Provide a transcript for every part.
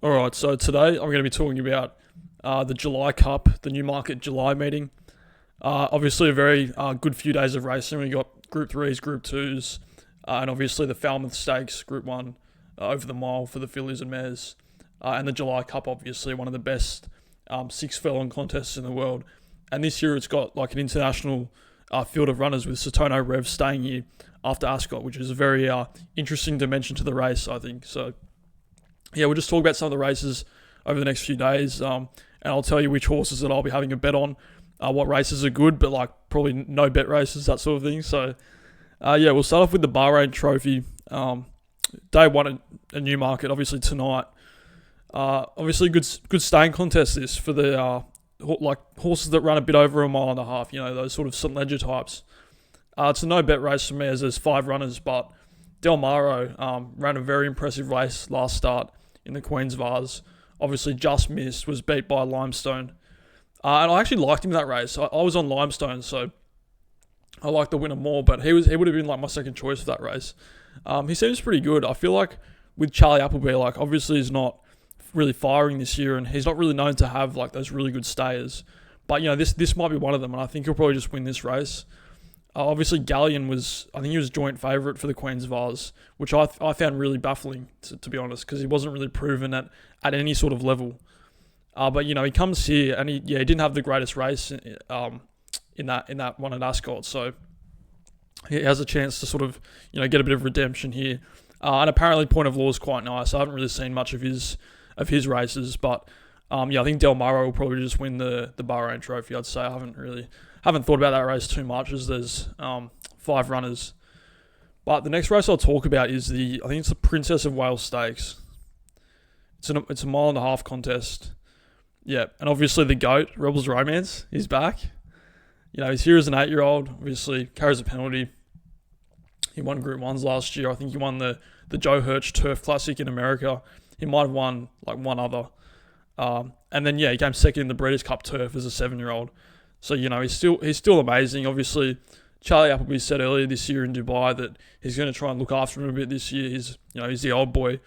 All right, so today I'm going to be talking about the July Cup, the Newmarket July meeting. Obviously, a very good few days of racing. We got Group 3s, Group 2s, and obviously the Falmouth Stakes, Group 1, over the mile for the fillies and mares. And the July Cup, obviously, one of the best six furlong contests in the world. And this year it's got like an international field of runners with Satono Rev staying here after Ascot, which is a very interesting dimension to the race, I think. So, yeah, we'll just talk about some of the races over the next few days, and I'll tell you which horses that I'll be having a bet on, what races are good, but like probably no bet races, that sort of thing. So, yeah, we'll start off with the Bahrain Trophy. Day one at Newmarket, obviously tonight. Obviously, good staying contest this for the like horses that run a bit over a mile and a half. You know, those sort of St Ledger types. It's a no bet race for me as there's 5 runners, but Del Maro ran a very impressive race last start in the Queen's Vase. Obviously, just missed, was beat by Limestone. And I actually liked him in that race. I was on Limestone, so I liked the winner more, but he would have been like my second choice for that race. He seems pretty good. I feel like with Charlie Appleby, like obviously he's not really firing this year, and he's not really known to have like those really good stayers. But you know, this might be one of them, and I think he'll probably just win this race. Obviously, Galleon I think he was joint favourite for the Queen's Vase, which I found really baffling, to be honest, because he wasn't really proven at any sort of level. But, you know, he comes here and he didn't have the greatest race in that one at Ascot, so he has a chance to sort of, you know, get a bit of redemption here. And apparently Point of Law is quite nice. I haven't really seen much of his races, but yeah, I think Del Maro will probably just win the Bahrain Trophy. I'd say I haven't thought about that race too much as there's 5 runners. But the next race I'll talk about is I think it's the Princess of Wales Stakes. It's a mile and a half contest. Yeah, and obviously the GOAT, Rebels Romance, he's back. You know, he's here as an 8-year-old. Obviously carries a penalty. He won Group 1s last year. I think he won the Joe Hirsch Turf Classic in America. He might have won like one other. And then, yeah, he came second in the Breeders' Cup Turf as a 7-year-old. So, you know, he's still amazing. Obviously, Charlie Appleby said earlier this year in Dubai that he's going to try and look after him a bit this year. He's the old boy.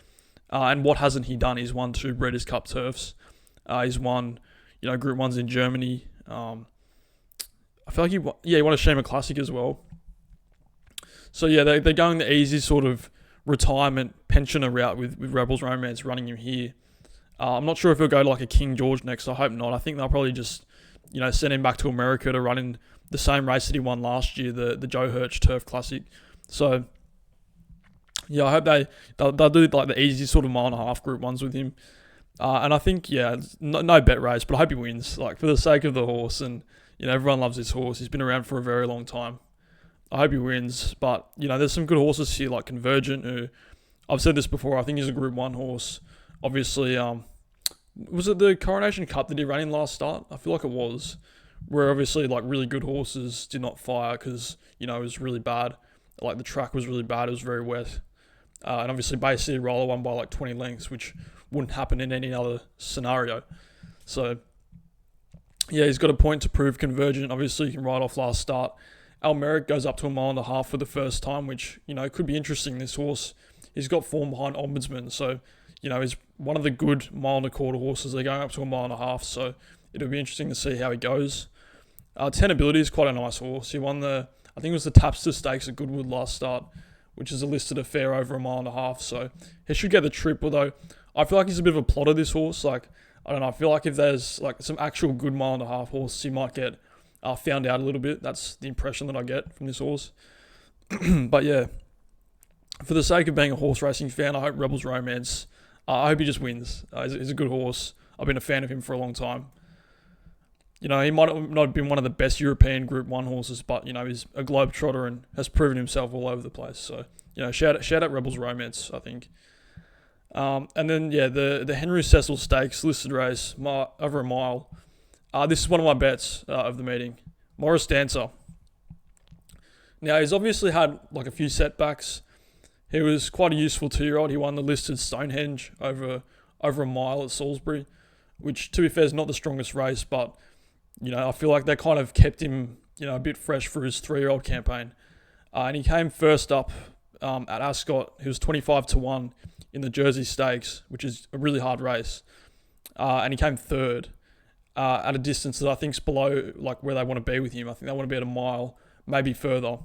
And what hasn't he done? He's won 2 Breeders' Cup Turfs. He's won, you know, Group 1s in Germany. I feel like he won a Shema Classic as well. So, yeah, they're going the easy sort of retirement pensioner route with Rebels Romance running him here. I'm not sure if he'll go to like a King George next. I hope not. I think they'll probably just, you know, send him back to America to run in the same race that he won last year, the Joe Hirsch Turf Classic. So, yeah, I hope they'll do like the easy sort of mile and a half Group 1s with him. And I think, yeah, no bet race, but I hope he wins, like for the sake of the horse. And, you know, everyone loves this horse. He's been around for a very long time. I hope he wins. But, you know, there's some good horses here like Convergent, who I've said this before. I think he's a Group 1 horse. Obviously, was it the Coronation Cup that he ran in last start? I feel like it was, where obviously like really good horses did not fire because, you know, it was really bad. Like the track was really bad. It was very wet. And obviously Bay City Roller won by like 20 lengths, which wouldn't happen in any other scenario. So, yeah, he's got a point to prove. Convergent, obviously, you can ride off last start. Almeraq goes up to a mile and a half for the first time, which, you know, could be interesting. This horse, he's got form behind Ombudsman, so, you know, he's one of the good mile and a quarter horses. They're going up to a mile and a half, so it'll be interesting to see how he goes. Tenability is quite a nice horse. He won I think it was the Tapster Stakes at Goodwood last start, which is a listed affair over a mile and a half, so he should get the trip, although I feel like he's a bit of a plotter, this horse. Like, I don't know, I feel like if there's like some actual good mile and a half horse, he might get found out a little bit. That's the impression that I get from this horse. But yeah, for the sake of being a horse racing fan, I hope Rebels Romance, I hope he just wins. He's a good horse. I've been a fan of him for a long time. You know, he might not have been one of the best European Group 1 horses, but, you know, he's a globetrotter and has proven himself all over the place. So, you know, shout out Rebels Romance, I think. And then, yeah, the Henry Cecil Stakes listed race, over a mile. This is one of my bets of the meeting. Morris Dancer. Now, he's obviously had like a few setbacks. He was quite a useful 2-year-old. He won the listed Stonehenge over a mile at Salisbury, which, to be fair, is not the strongest race, but, you know, I feel like they kind of kept him, you know, a bit fresh for his 3-year-old campaign. And he came first up at Ascot. He was 25-1 in the Jersey Stakes, which is a really hard race. And he came third at a distance that I think is below like where they want to be with him. I think they want to be at a mile, maybe further.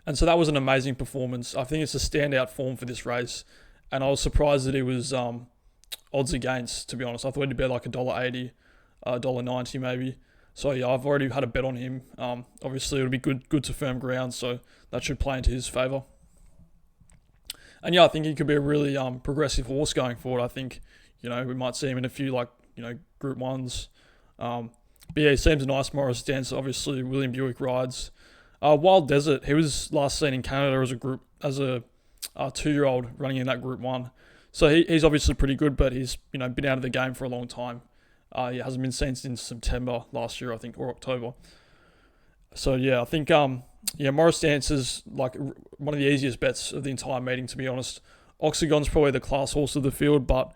And so that was an amazing performance. I think it's a standout form for this race. And I was surprised that he was odds against, to be honest. I thought he'd be like $1.80, $1.90 maybe. So yeah, I've already had a bet on him. Obviously, it'll be good to firm ground, so that should play into his favour. And yeah, I think he could be a really progressive horse going forward. I think, we might see him in a few Group 1s. But yeah, he seems a nice Morris stance. Obviously, William Buick rides. Wild Desert, he was last seen in Canada as a 2-year-old running in that Group 1. So he's obviously pretty good, but he's been out of the game for a long time. He hasn't been seen since September last year, I think, or October. So yeah, I think Morris Dance is like one of the easiest bets of the entire meeting, to be honest. Oxygon's probably the class horse of the field, but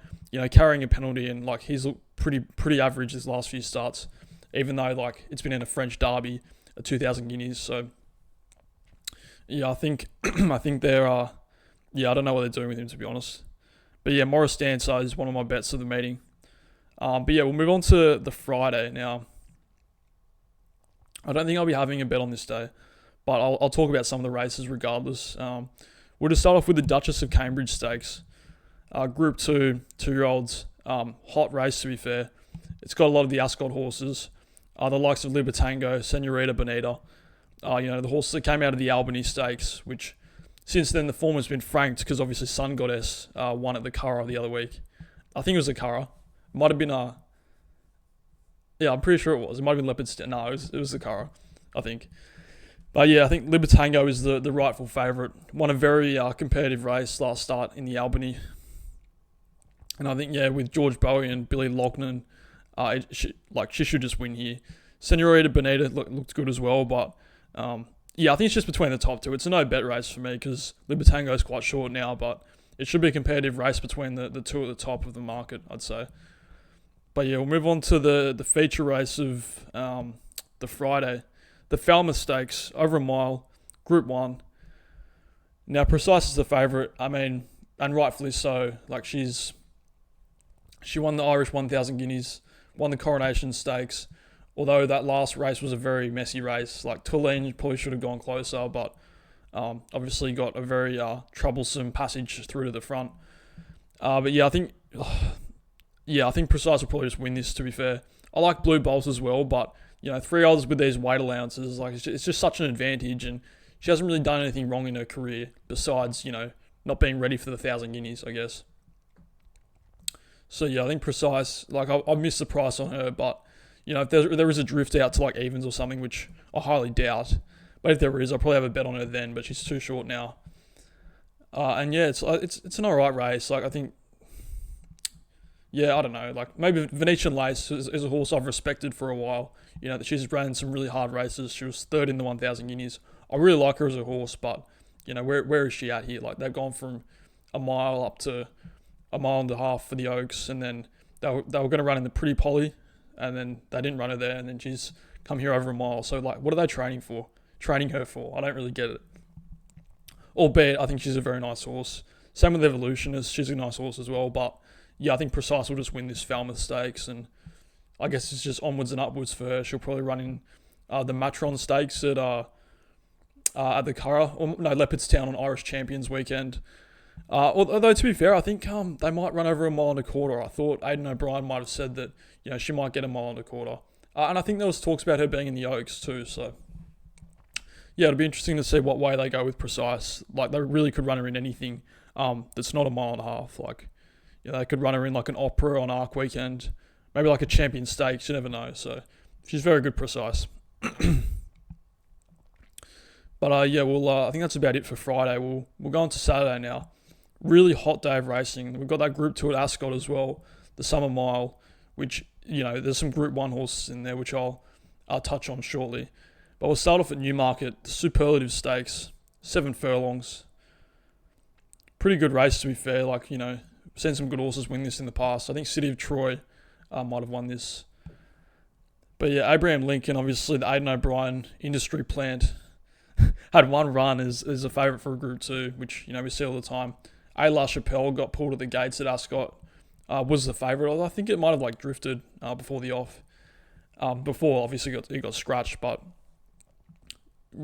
carrying a penalty and he's looked pretty average his last few starts, even though it's been in a French derby at 2,000 guineas. So yeah, I think they're I don't know what they're doing with him, to be honest. But yeah, Morris Dance is one of my bets of the meeting. But yeah, we'll move on to the Friday now. I don't think I'll be having a bet on this day, but I'll talk about some of the races regardless. We'll just start off with the Duchess of Cambridge Stakes. Group 2, 2-year-olds. Hot race, to be fair. It's got a lot of the Ascot horses. The likes of Libertango, Senorita Bonita. The horses that came out of the Albany Stakes, which since then the form has been franked because obviously Sun Goddess won at the Curragh the other week. I think it was the Curragh. Might have been I'm pretty sure it was. It might have been Leopard's. No, it was the Curragh, I think. But yeah, I think Libertango is the rightful favourite. Won a very competitive race last start in the Albany. And I think, with George Bowie and Billy Loughnane, she should just win here. Senorita Bonita looked good as well, but I think it's just between the top two. It's a no-bet race for me because Libertango is quite short now, but it should be a competitive race between the two at the top of the market, I'd say. But yeah, we'll move on to the feature race of the Friday. The Falmouth Stakes, over a mile, Group 1. Now, Precise is the favourite. I mean, and rightfully so. She won the Irish 1,000 guineas, won the Coronation Stakes, although that last race was a very messy race. Tulane probably should have gone closer, but obviously got a very troublesome passage through to the front. But yeah, I think Precise will probably just win this, to be fair. I like Blue Bolt as well, but 3-year-olds with these weight allowances, it's just such an advantage, and she hasn't really done anything wrong in her career besides, not being ready for the 1,000 guineas, I guess. So yeah, I think Precise, I've missed the price on her, but if there is a drift out to evens or something, which I highly doubt, but if there is, I'll probably have a bet on her then, but she's too short now. And yeah, it's an alright race. I think, I don't know. Maybe Venetian Lace is a horse I've respected for a while. She's ran some really hard races. She was third in the 1,000 guineas. I really like her as a horse, but where is she at here? They've gone from a mile up to a mile and a half for the Oaks, and then they were going to run in the Pretty Polly, and then they didn't run her there, and then she's come here over a mile. So what are they training her for? I don't really get it. Albeit, I think she's a very nice horse. Same with Evolutionist. She's a nice horse as well, but yeah, I think Precise will just win this Falmouth Stakes, and I guess it's just onwards and upwards for her. She'll probably run in the Matron Stakes at the Curragh, or no, Leopardstown on Irish Champions weekend. Although, to be fair, I think they might run over a mile and a quarter. I thought Aidan O'Brien might have said that she might get a mile and a quarter. And I think there was talks about her being in the Oaks too, so yeah, it'll be interesting to see what way they go with Precise. They really could run her in anything that's not a mile and a half. They could run her in an Opera on Arc weekend, maybe a Champion Stakes, you never know. So she's very good Precise. But I think that's about it for Friday. We'll go on to Saturday now. Really hot day of racing. We've got that Group 2 at Ascot as well, the Summer Mile, which, there's some Group 1 horses in there, which I'll touch on shortly. But we'll start off at Newmarket, the Superlative Stakes, 7 furlongs. Pretty good race, to be fair. Seen some good horses win this in the past. I think City of Troy might have won this. But yeah, Abraham Lincoln, obviously the Aidan O'Brien industry plant. had one run as a favourite for a Group 2, which, we see all the time. A La Chapelle got pulled at the gates at Ascot, was the favourite. I think it might have drifted before the off. Before obviously it got scratched, but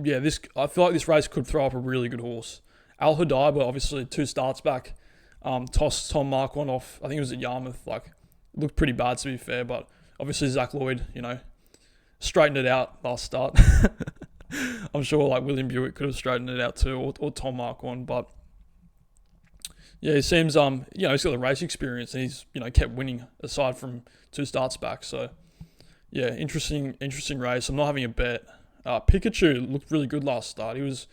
yeah, I feel like this race could throw up a really good horse. Al Hudaiba, obviously 2 starts back, tossed Tom Marquand off. I think it was at Yarmouth. Looked pretty bad to be fair, but obviously Zach Lloyd, straightened it out last start. I'm sure William Buick could have straightened it out too, or Tom Marquand, but yeah, he seems he's got the race experience and he's kept winning aside from 2 starts back. So yeah, interesting race. I'm not having a bet. Pikachu looked really good last start. He was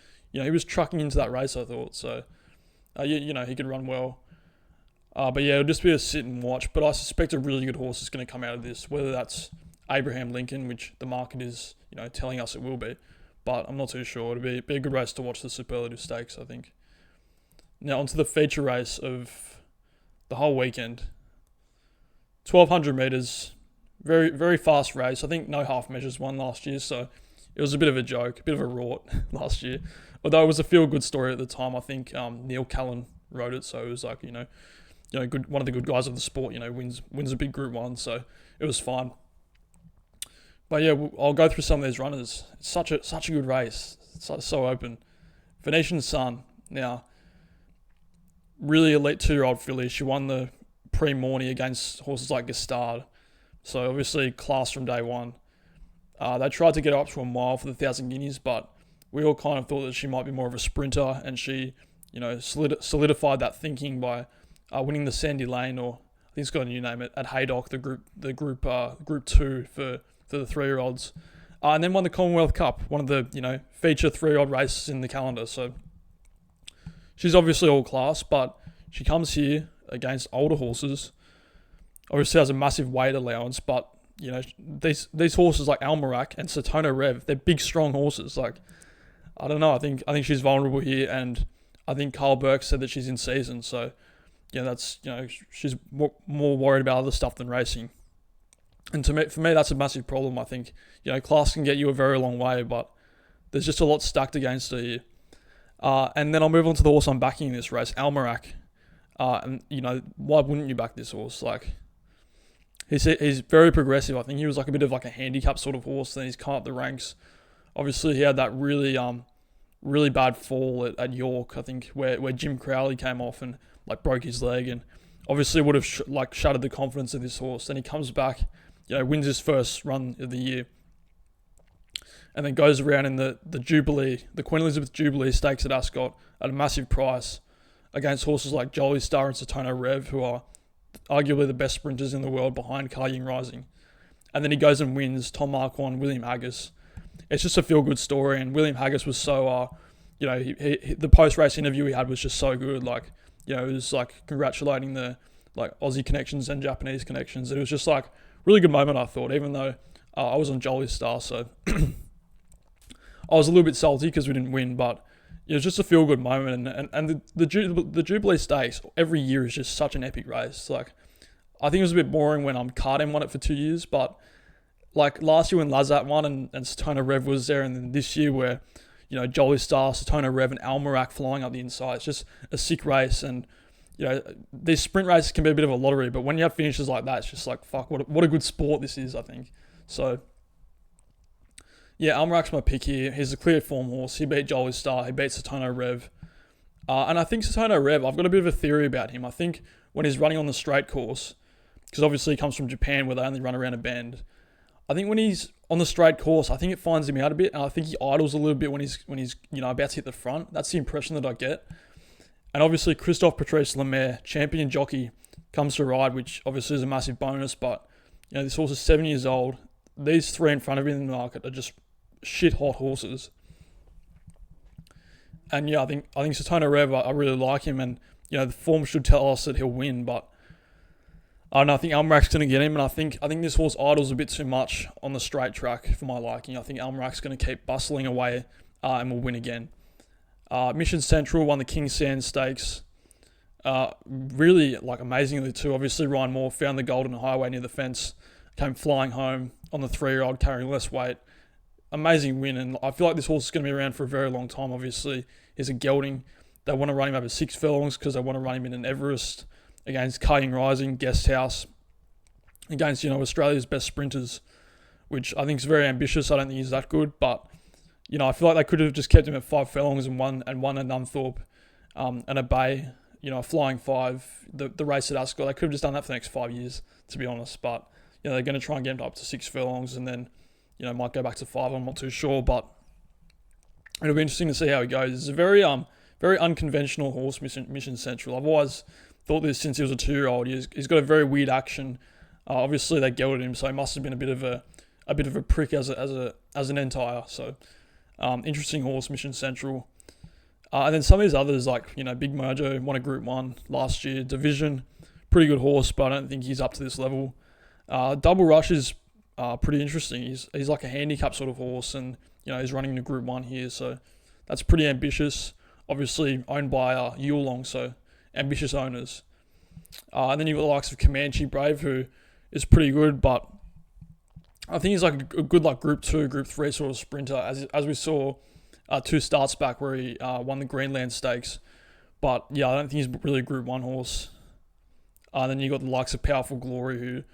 trucking into that race, I thought. So he could run well. But yeah, it'll just be a sit and watch. But I suspect a really good horse is going to come out of this, whether that's Abraham Lincoln, which the market is telling us it will be. But I'm not too sure. It'll be a good race to watch the Superlative Stakes, I think. Now onto the feature race of the whole weekend. 1,200 metres. Very, very fast race. I think no half measures won last year, so it was a bit of a joke, a bit of a rort last year. Although it was a feel-good story at the time. I think Neil Callan wrote it, so it was good. One of the good guys of the sport, wins a big Group 1, so it was fine. But yeah, I'll go through some of these runners. It's such a good race. It's so open. Venetian Sun. Now, really elite 2-year-old filly. She won the pre-Morny against horses like Gastard. So obviously class from day one. They tried to get her up to a mile for the 1,000 guineas, but we all kind of thought that she might be more of a sprinter, and she, solidified that thinking by winning the Sandy Lane, or I think it's got a new name, at Haydock, the group 2 for the 3-year-olds, and then won the Commonwealth Cup, one of the feature 3-year-old races in the calendar. So she's obviously all class, but she comes here against older horses. Obviously has a massive weight allowance, but these horses like Almeraq and Satona Rev, they're big, strong horses. I don't know. I think she's vulnerable here, and I think Carl Burke said that she's in season. So that's she's more worried about other stuff than racing. And for me, that's a massive problem. I think class can get you a very long way, but there's just a lot stacked against her here. And then I'll move on to the horse I'm backing in this race, Almeraq. And why wouldn't you back this horse? He's very progressive. I think he was a bit of a handicap sort of horse. Then he's come up the ranks. Obviously, he had that really bad fall at York, I think, where Jim Crowley came off and broke his leg, and obviously would have shattered the confidence of this horse. Then he comes back, wins his first run of the year, and then goes around in the Jubilee, the Queen Elizabeth Jubilee Stakes at Ascot at a massive price against horses like Jolly Star and Satona Rev, who are arguably the best sprinters in the world behind Car Ying Rising. And then he goes and wins Tom Marquand, William Haggis. It's just a feel-good story, and William Haggis was so, the post-race interview he had was just so good. It was congratulating the Aussie connections and Japanese connections. It was just really good moment, I thought, even though I was on Jolly Star, so I was a little bit salty because we didn't win, but it was just a feel-good moment. And the Jubilee Stakes every year is just such an epic race. I think it was a bit boring when Carden won it for 2 years, but last year when Lazat won and Satona Rev was there, and then this year where Jolly Star, Satona Rev, and Almeraq flying up the inside, it's just a sick race. And these sprint races can be a bit of a lottery, but when you have finishes like that, it's just fuck, what a good sport this is, I think. So yeah, Almeraq's my pick here. He's a clear form horse. He beat Jolly Star. He beat Satona Rev. And I think Satona Rev, I've got a bit of a theory about him. I think when he's running on the straight course, because obviously he comes from Japan where they only run around a bend, I think when he's on the straight course, I think it finds him out a bit, and I think he idles a little bit when he's about to hit the front. That's the impression that I get. And obviously Christophe Patrice Lemaire, champion jockey, comes to ride, which obviously is a massive bonus, but this horse is 7 years old. These 3 in front of him in the market are just shit hot horses. And I think Satona Rev, I really like him, and the form should tell us that he'll win, but I don't know, I think Almeraq's going to get him, and I think this horse idles a bit too much on the straight track for my liking. I think Almeraq's going to keep bustling away and will win again. Mission Central won the King Sand Stakes. Really amazingly too. Obviously Ryan Moore found the golden highway near the fence, came flying home on the 3-year-old carrying less weight. amazing win, and I feel like this horse is going to be around for a very long time. Obviously, he's a gelding. They want to run him over 6 furlongs because they want to run him in an Everest against Cutting Rising, Guest House, against, Australia's best sprinters, which I think is very ambitious. I don't think he's that good, but, I feel like they could have just kept him at 5 furlongs and won at Nunthorpe and a Bay, a flying 5, the race at Ascot. They could have just done that for the next 5 years, to be honest, but, they're going to try and get him up to 6 furlongs and then, might go back to 5. I'm not too sure, but it'll be interesting to see how he goes. It's a very unconventional horse, Mission Central. I've always thought this since he was a 2-year-old. He's got a very weird action. Obviously, they gelded him, so he must have been a bit of a prick as an entire. So, interesting horse, Mission Central. And then some of these others, like Big Mojo won a Group 1 last year. Division, pretty good horse, but I don't think he's up to this level. Double Rush is pretty interesting. He's like a handicap sort of horse, and he's running the Group 1 here, so that's pretty ambitious. Obviously owned by Yulong, so ambitious owners. And then you've got the likes of Comanche Brave, who is pretty good, but I think he's like a good Group 2, Group 3 sort of sprinter, as we saw 2 starts back where he won the Greenland Stakes. But yeah, I don't think he's really a Group 1 horse. Then you got the likes of Powerful Glory, who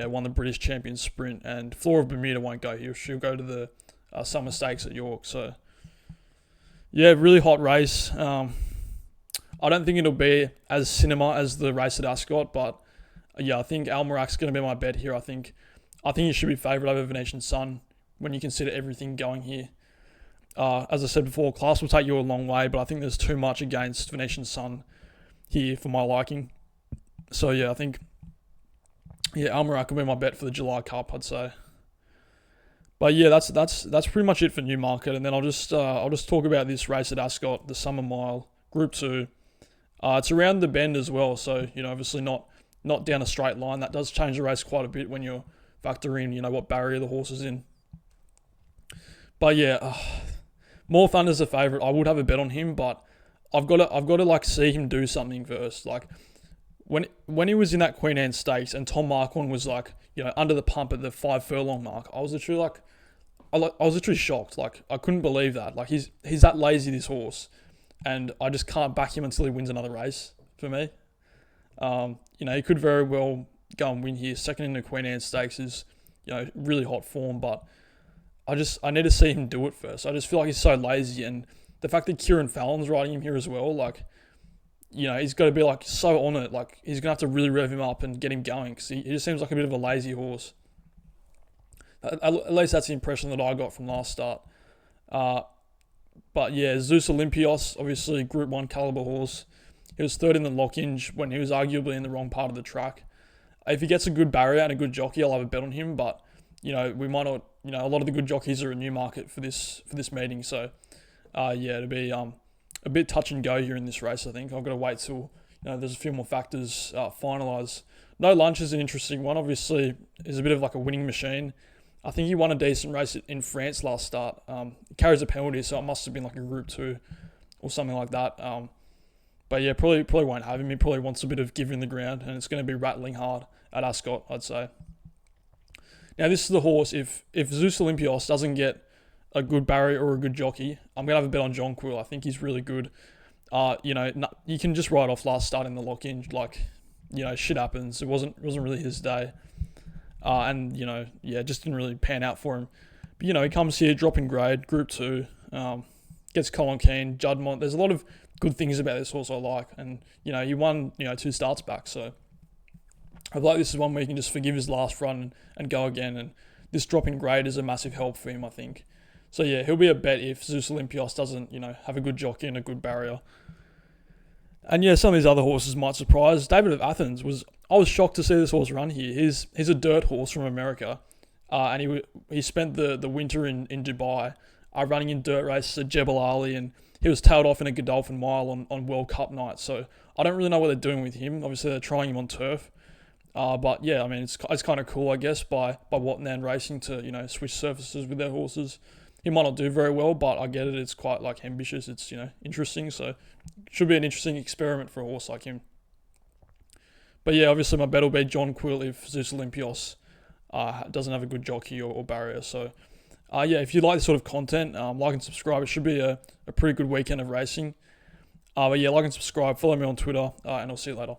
won the British Champion Sprint, and Flora of Bermuda won't go here. She'll go to the Summer Stakes at York. So yeah, really hot race. I don't think it'll be as cinema as the race at Ascot, but I think Almeraq's going to be my bet here. I think he should be favourite over Venetian Sun when you consider everything going here. As I said before, class will take you a long way, but I think there's too much against Venetian Sun here for my liking. So I think Almeraq will be my bet for the July Cup, I'd say. But that's pretty much it for Newmarket, and then I'll just talk about this race at Ascot, the Summer Mile, Group 2. It's around the bend as well, so obviously not down a straight line. That does change the race quite a bit when you're factoring what barrier the horse is in. But More Thunder's a favourite. I would have a bet on him, but I've got to see him do something first. Like when he was in that Queen Anne Stakes and Tom Marquand was under the pump at the 5 furlong mark, I was literally shocked. I couldn't believe that. He's that lazy, this horse, and I just can't back him until he wins another race. For me, he could very well go and win here. Second in the Queen Anne Stakes is really hot form, but I need to see him do it first. I just feel like he's so lazy, and the fact that Kieran Fallon's riding him here as well, he's got to be so on it. He's gonna have to really rev him up and get him going, because he just seems like a bit of a lazy horse. At least that's the impression that I got from last start. But Zeus Olympios, obviously Group 1 caliber horse. He was third in the Lockinge when he was arguably in the wrong part of the track. If he gets a good barrier and a good jockey, I'll have a bet on him. But we might not. A lot of the good jockeys are at Newmarket for this meeting. So it'll be a bit touch and go here in this race. I think I've got to wait till there's a few more factors finalise. No Lunch is an interesting one. Obviously, is a bit of a winning machine. I think he won a decent race in France last start. He carries a penalty, so it must have been a Group 2 or something like that. But probably won't have him. He probably wants a bit of give in the ground, and it's going to be rattling hard at Ascot, I'd say. Now, this is the horse. If Zeus Olympios doesn't get a good barrier or a good jockey, I'm going to have a bet on Jonquil. I think he's really good. You can just write off last start in the lock-in. Shit happens. It wasn't really his day. Just didn't really pan out for him. But, he comes here, dropping grade, Group 2, gets Colin Keane, Juddmont. There's a lot of good things about this horse I like. And, he won, 2 starts back. So I feel like this is one where you can just forgive his last run and go again. And this drop in grade is a massive help for him, I think. So, he'll be a bet if Zeus Olympios doesn't, have a good jockey and a good barrier. And, some of these other horses might surprise. David of Athens I was shocked to see this horse run here. He's a dirt horse from America. And he spent the winter in Dubai running in dirt races at Jebel Ali, and he was tailed off in a Godolphin Mile on World Cup night. So I don't really know what they're doing with him. Obviously, they're trying him on turf. It's kind of cool, I guess, by Watnan Racing to, switch surfaces with their horses. He might not do very well, but I get it. It's quite ambitious. It's, interesting. So it should be an interesting experiment for a horse like him. But obviously my bet will be Jonquil if Zeus Olympios doesn't have a good jockey or barrier. So Yeah, if you like this sort of content, like and subscribe. It should be a pretty good weekend of racing. But yeah, like and subscribe. Follow me on Twitter, and I'll see you later.